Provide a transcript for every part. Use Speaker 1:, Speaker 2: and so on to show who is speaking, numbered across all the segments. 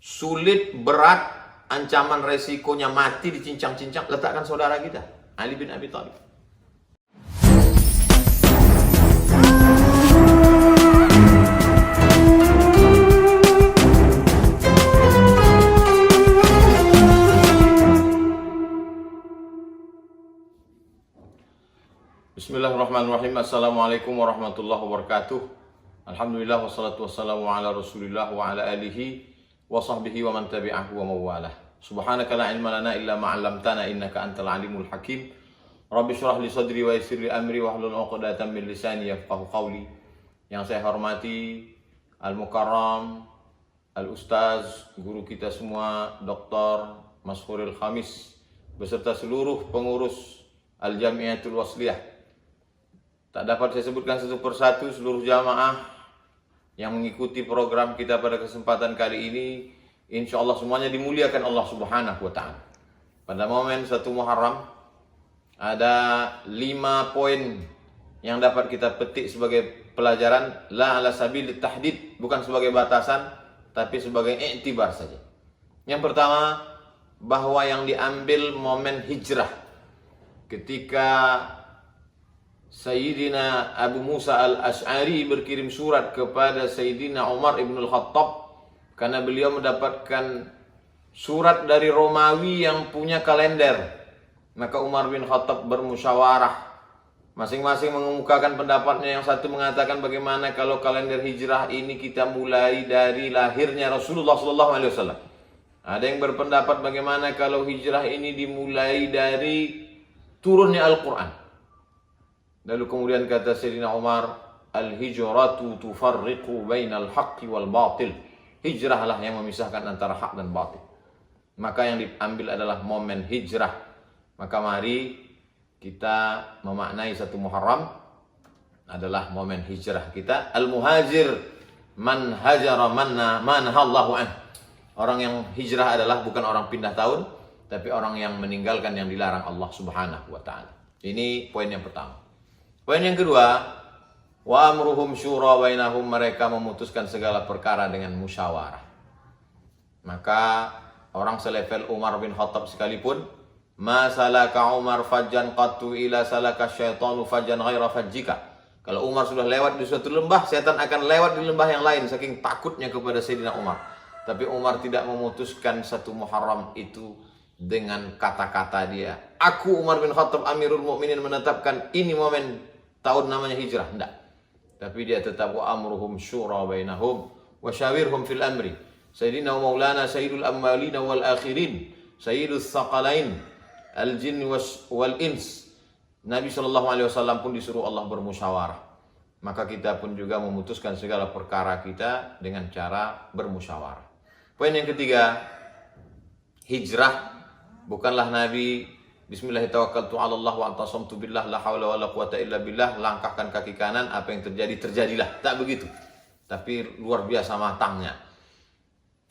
Speaker 1: sulit, berat, ancaman resikonya mati dicincang-cincang, letakkan saudara kita, Ali bin Abi Thalib. Bismillahirrahmanirrahim. Assalamualaikum warahmatullahi wabarakatuh. Alhamdulillah wassalatu wassalamu ala Rasulillah wa ala alihi wa sahbihi wa man tabi'ahu wa mawalah. Subhanaka la ilma lana illa ma 'allamtana innaka antal alimul hakim. Rabbi shrah li sadri wa yassir li amri wa hlul 'uqdatam min lisani yafqahu qawli. Yang saya hormati Al-Mukarram, Al-Ustaz, guru kita semua, Dr. Mashhuril Khamis, beserta seluruh pengurus Al-Jamiatul Wasliyah. Tak dapat saya sebutkan satu persatu seluruh jamaah yang mengikuti program kita pada kesempatan kali ini. Insya Allah semuanya dimuliakan Allah Subhanahu wa Ta'ala. Pada momen 1 Muharram ada 5 poin yang dapat kita petik sebagai pelajaran, la ala sabil tahdid, bukan sebagai batasan tapi sebagai i'tibar saja. Yang pertama, bahwa yang diambil momen hijrah ketika Sayyidina Abu Musa al-Ash'ari berkirim surat kepada Sayyidina Umar ibn al-Khattab karena beliau mendapatkan surat dari Romawi yang punya kalender. Maka Umar bin Khattab bermusyawarah, masing-masing mengemukakan pendapatnya. Yang satu mengatakan, bagaimana kalau kalender hijrah ini kita mulai dari lahirnya Rasulullah SAW. Ada yang berpendapat, bagaimana kalau hijrah ini dimulai dari turunnya Al-Quran. Lalu kemudian kata Sayyidina Umar, al-hijratu tufarriqu bainal haqqi wal batil. Hijrahlah yang memisahkan antara hak dan batil. Maka yang diambil adalah momen hijrah. Maka mari kita memaknai 1 Muharram adalah momen hijrah kita. Al-muhajir man hajara manahallahu an. Orang yang hijrah adalah bukan orang pindah tahun, tapi orang yang meninggalkan yang dilarang Allah Subhanahu wa Ta'ala. Ini poin yang pertama. Poin yang kedua, wa amruhum syura bainahum, mereka memutuskan segala perkara dengan musyawarah. Maka orang selevel Umar bin Khattab sekalipun, ma salaka Umar fajjan qattu ila salaka syaitanu fajjan ghaira fajjika. Kalau Umar sudah lewat di suatu lembah, setan akan lewat di lembah yang lain, saking takutnya kepada Sayyidina Umar. Tapi Umar tidak memutuskan 1 Muharram itu dengan kata-kata dia, aku Umar bin Khattab Amirul Mukminin menetapkan ini momen tahun namanya hijrah. Tidak. Tapi dia tetap wa amruhum syura bainahum wa syawirhum fil amri. Sayyidina wa maulana sayyidul awwalin wal akhirin, sayyidus thaqalain al jin wal ins. Nabi SAW pun disuruh Allah bermusyawarah. Maka kita pun juga memutuskan segala perkara kita dengan cara bermusyawarah. Poin yang ketiga, hijrah bukanlah Nabi bismillahirrahmanirrahim tawakkaltu 'ala Allah wa antasamtu billah la haula wala quwata illa billah, langkahkan kaki kanan, apa yang terjadi terjadilah. Tak begitu. Tapi luar biasa matangnya.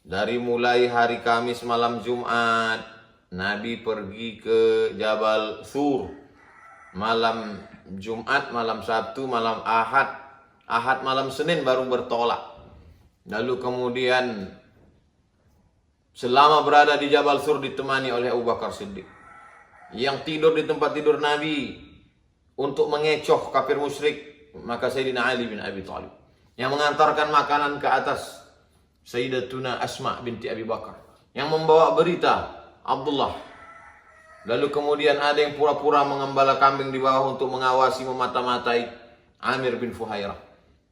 Speaker 1: Dari mulai hari Kamis malam Jumat, Nabi pergi ke Jabal Thur. Malam Jumat, malam Sabtu, malam Ahad. Ahad malam Senin baru bertolak. Lalu kemudian selama berada di Jabal Thur ditemani oleh Abu Bakar Siddiq, yang tidur di tempat tidur Nabi untuk mengecoh kafir musyrik. Maka Sayyidina Ali bin Abi Thalib yang mengantarkan makanan ke atas Sayyidatuna Asma binti Abi Bakar, yang membawa berita Abdullah. Lalu kemudian ada yang pura-pura mengembala kambing di bawah untuk mengawasi, memata-matai Amir bin Fuhairah,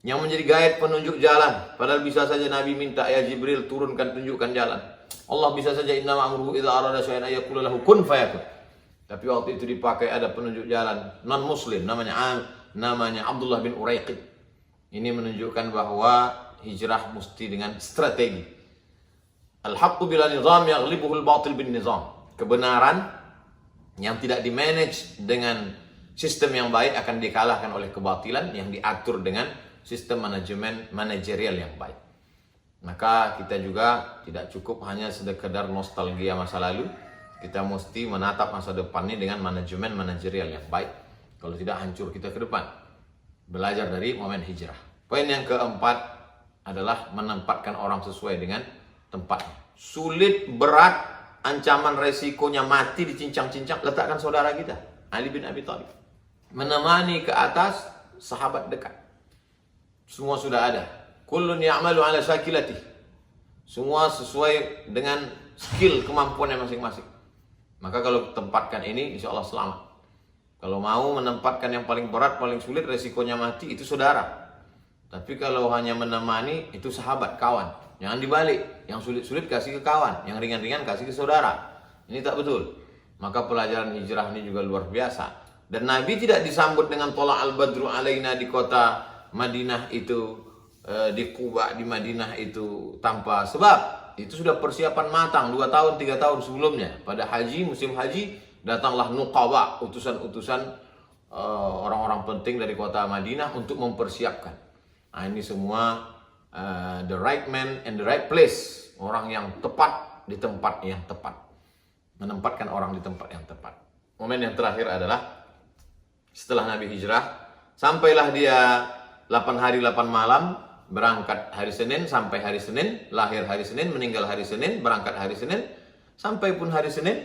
Speaker 1: yang menjadi guide penunjuk jalan. Padahal bisa saja Nabi minta, ya Jibril turunkan tunjukkan jalan. Allah bisa saja inna ma'amruhu idza arada syai'an ayyakula lahu kun fayakun. Tapi waktu itu dipakai ada penunjuk jalan non muslim namanya Abdullah bin Uraiqid. Ini menunjukkan bahwa hijrah mesti dengan strategi. Al-haqqu bila nizam yaghlibuhul batil bin nizam. Kebenaran yang tidak dimanage dengan sistem yang baik akan dikalahkan oleh kebatilan yang diatur dengan sistem manajemen manajerial yang baik. Maka kita juga tidak cukup hanya sekedar nostalgia masa lalu. Kita mesti menatap masa depannya dengan manajemen manajerial yang baik. Kalau tidak, hancur kita ke depan. Belajar dari momen hijrah. Poin yang keempat adalah menempatkan orang sesuai dengan tempatnya. sulit, berat, ancaman resikonya mati dicincang-cincang, letakkan saudara kita, Ali bin Abi Thalib. Menemani ke atas sahabat dekat. Semua sudah ada. Kullun ya'malu ala syakilati. Semua sesuai dengan skill kemampuannya masing-masing. Maka kalau tempatkan ini, insya Allah selamat. Kalau mau menempatkan yang paling berat, paling sulit, resikonya mati, itu saudara. Tapi kalau hanya menemani, itu sahabat, kawan. Jangan dibalik. Yang sulit-sulit kasih ke kawan, yang ringan-ringan kasih ke saudara. Ini tak betul. Maka pelajaran hijrah ini juga luar biasa. Dan Nabi tidak disambut dengan tola al-badru alaina di kota Madinah itu, di Quba di Madinah itu tanpa sebab. Itu sudah persiapan matang 2 tahun 3 tahun sebelumnya. Pada haji, musim haji, datanglah nuqaba, utusan-utusan orang-orang penting dari kota Madinah untuk mempersiapkan. Nah, ini semua the right man and the right place. Orang yang tepat di tempat yang tepat. Menempatkan orang di tempat yang tepat. Momen yang terakhir adalah setelah Nabi hijrah, sampailah dia 8 hari 8 malam, berangkat hari Senin sampai hari Senin, lahir hari Senin, meninggal hari Senin, berangkat hari Senin, sampai pun hari Senin,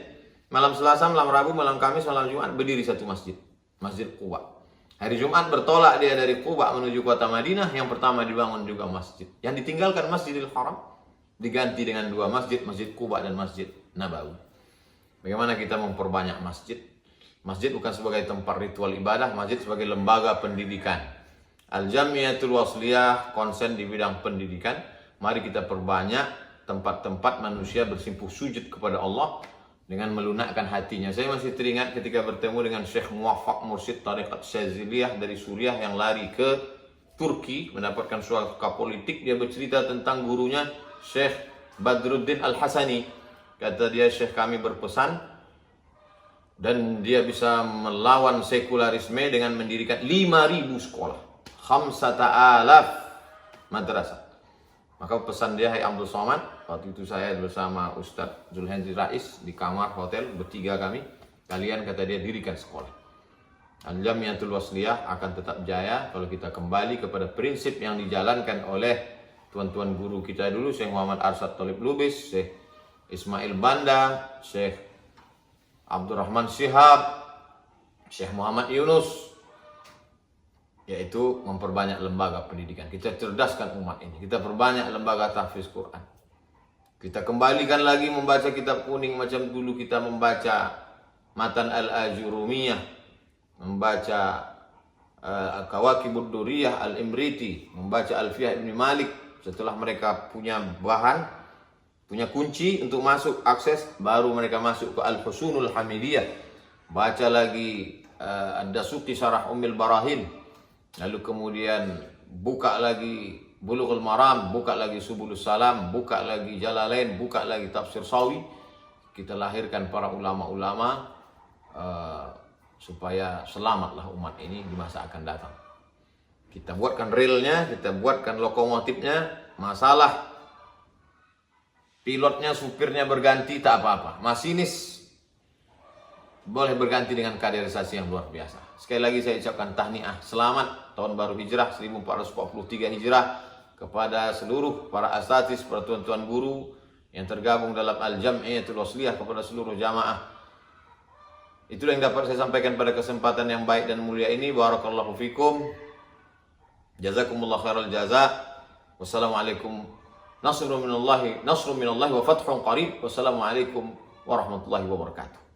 Speaker 1: malam Selasa, malam Rabu, malam Kamis, malam Jumat, berdiri satu masjid, Masjid Quba. Hari Jumat bertolak dia dari Quba menuju kota Madinah, yang pertama dibangun juga masjid. Yang ditinggalkan Masjidil Haram, diganti dengan 2 masjid, Masjid Quba dan Masjid Nabawi. Bagaimana kita memperbanyak masjid? Masjid bukan sebagai tempat ritual ibadah, masjid sebagai lembaga pendidikan. Al-Jamiatul Wasliyah konsen di bidang pendidikan. Mari kita perbanyak tempat-tempat manusia bersimpuh sujud kepada Allah dengan melunakkan hatinya. Saya masih teringat ketika bertemu dengan Syekh Muwaffaq Mursyid Tariqat Syaziliyah dari Suriah yang lari ke Turki mendapatkan suaka politik. Dia bercerita tentang gurunya Syekh Badruddin Al-Hasani. Kata dia, Syekh kami berpesan dan dia bisa melawan sekularisme dengan mendirikan 5.000 sekolah. 5,000 madrasah. Maka pesan dia, hai Abdul Somad, waktu itu saya bersama Ustadz Zulhendri Rais di kamar hotel, bertiga kami. Kalian, kata dia, dirikan sekolah. Al-Jamiatul Wasliyah akan tetap jaya kalau kita kembali kepada prinsip yang dijalankan oleh tuan-tuan guru kita dulu, Syekh Muhammad Arsyad Thalib Lubis, Syekh Ismail Banda, Syekh Abdurrahman Syihab, Syekh Muhammad Yunus, yaitu memperbanyak lembaga pendidikan. Kita cerdaskan umat ini. Kita perbanyak lembaga tahfiz Quran. Kita kembalikan lagi membaca kitab kuning macam dulu kita membaca Matan Al-Ajurumiyah, membaca Al-Kawakibud Duriyah Al-Imriti, membaca Alfiyah Ibn Malik. Setelah mereka punya bahan, punya kunci untuk masuk akses, baru mereka masuk ke Al-Husunul Hamidiyah. Baca lagi Ad-Dasuqi Syarah Ummil Barahin. Lalu kemudian buka lagi Bulughul Maram, buka lagi Subulus Salam, buka lagi Jalalain, buka lagi Tafsir Sawi. Kita lahirkan para ulama-ulama supaya selamatlah umat ini di masa akan datang. Kita buatkan relnya, kita buatkan lokomotifnya. Masalah pilotnya, supirnya berganti tak apa-apa. Masinis boleh berganti dengan kaderisasi yang luar biasa. Sekali lagi saya ucapkan tahniah, selamat tahun baru Hijrah 1443 Hijrah kepada seluruh para asatidz, para tuan-tuan guru yang tergabung dalam Al-Jamiatul Wasliyah, kepada seluruh jamaah. Itulah yang dapat saya sampaikan pada kesempatan yang baik dan mulia ini. Barakallahu fikum. Jazakumullah khairal jaza. Wassalamualaikum. Nasrun minallahi wa fathun qarib. Wassalamualaikum warahmatullahi wabarakatuh.